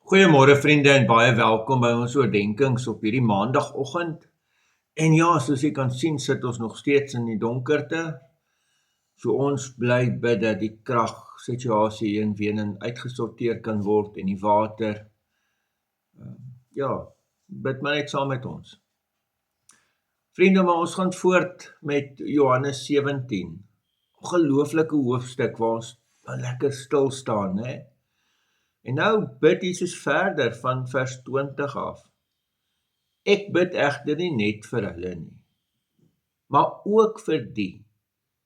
Goeiemôre vriende en baie welkom by ons oordenkings op hierdie maandagooggend. En ja, soos jy kan sien, sit ons nog steeds in die donkerte. So ons bly bid dat die kragsituasie in Wenen uitgesorteer kan word en die water. Ja, bid maar net saam met ons. Vriende, maar ons gaan voort met Johannes 17. Ongelooflike hoofstuk waar ons lekker stil staan, hè? En nou bid Jesus verder van vers 20 af. Ek bid egter nie net vir hulle nie, maar ook vir die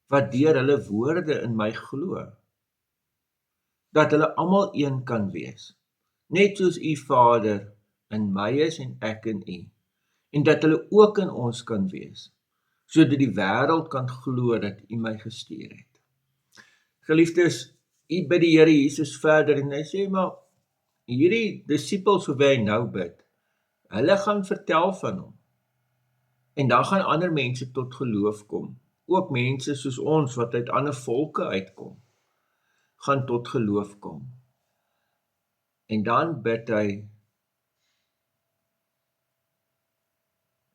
wat deur hulle woorde in my glo, dat hulle almal een kan wees, net soos u Vader in my is en ek in u, en dat hulle ook in ons kan wees, sodat die wêreld kan glo dat u my gestuur het. Geliefdes, u bid die Here Jesus verder en hy sê, maar hierdie disippels hoe hy nou bid, hulle gaan vertel van hom. En dan gaan ander mense tot geloof kom. Ook mense soos ons wat uit ander volke uitkom, gaan tot geloof kom. En dan bid hy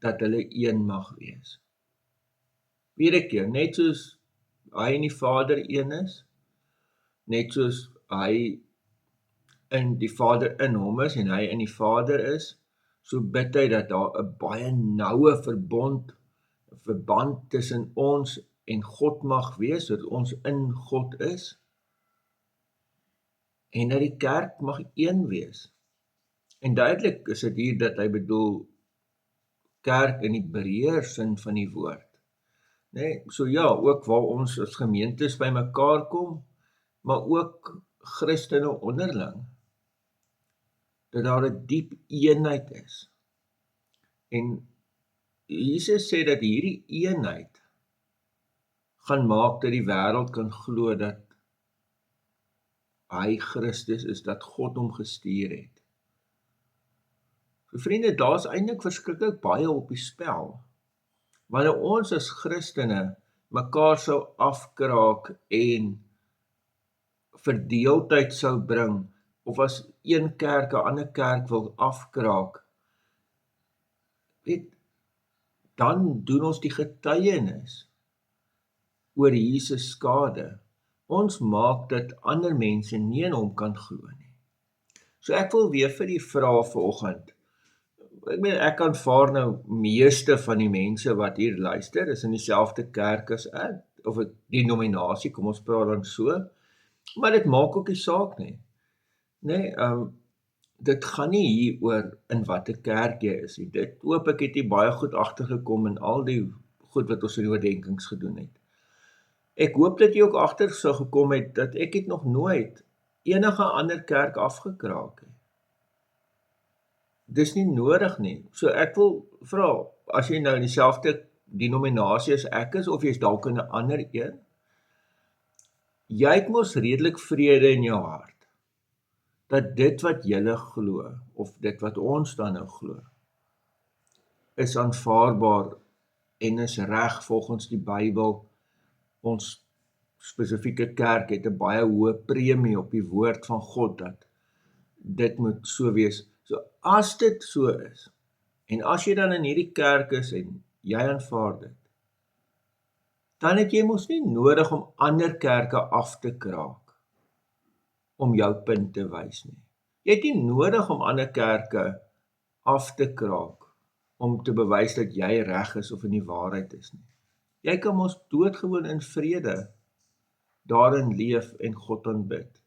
dat hulle een mag wees. Weer 'n keer, net soos hy en die Vader een is, net soos hy in die Vader in hom is en hy in die Vader is, so bid hy dat daar 'n baie noue verband tussen ons en God mag wees, dat ons in God is, en dat die kerk mag een wees. En duidelik is dit hier dat hy bedoel kerk in die breër sin van die woord. Nee, so ja, ook waar ons as gemeentes by mekaar kom, maar ook Christene onderling, dat daar 'n diep eenheid is. En Jesus sê dat hierdie eenheid gaan maak dat die wêreld kan glo dat hy Christus is, dat God hom gestuur het. So vriende, daar's eintlik verskriklik baie op die spel. Wanneer ons as Christene mekaar sou afkraak en verdeeldheid sou bring, of as een kerk 'n ander kerk wil afkraak, dan doen ons die getuienis oor Jesus skade. Ons maak dat ander mense nie in hom kan glo nie. So ek wil weer vir u vra vanoggend. Ek aanvaar nou meeste van die mense wat hier luister, is in dieselfde kerk as ek, of 'n denominasie, kom ons praat dan so, maar dit maak ook nie saak nie. Nee, dit gaan nie hier oor in watter kerk jy is nie. Dit hoop ek het jy baie goed agtergekom in al die goed wat ons in die oordenkings gedoen het. Ek hoop dat jy ook agter sou gekom het dat ek het nog nooit enige ander kerk afgekraak het. Dis nie nodig nie. So ek wil vra, as jy nou in dieselfde denominasie as ek is, of jy is dalk in 'n ander een, jy het mos redelik vrede in jou hart, dat dit wat julle glo, of dit wat ons dan nou glo, is aanvaarbaar en is reg volgens die Bybel. Ons spesifieke kerk het 'n baie hoë premie op die woord van God, dat dit moet so wees. So as dit so is, en as jy dan in hierdie kerk is en jy aanvaar dit, dan het jy mos nie nodig om ander kerke af te kraak om jou punt te wys nie. Jy het nie nodig om ander kerke af te kraak om te bewys dat jy reg is of in die waarheid is nie. Jy kan mos doodgewoon in vrede daarin leef en God aanbid.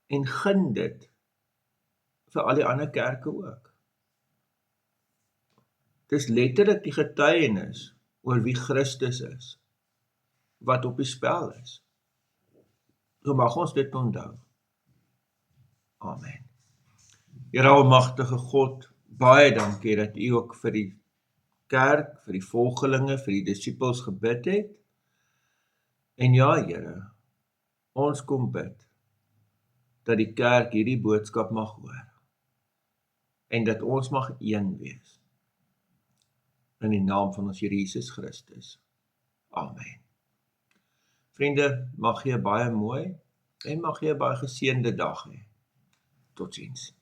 En gun dit vir al die ander kerke ook. Dis letterlik die getuienis oor wie Christus is, wat op die spel is. So mag ons dit onthou. Amen. Here almagtige God, baie dankie dat u ook vir die kerk, vir die volgelinge, vir die disippels gebid het. En ja, Here, ons kom bid dat die kerk hierdie boodskap mag hoor en dat ons mag een wees. In die naam van ons Here Jesus Christus. Amen. Vriende, mag jy baie mooi en mag jy 'n baie geseënde dag hê. Totsiens.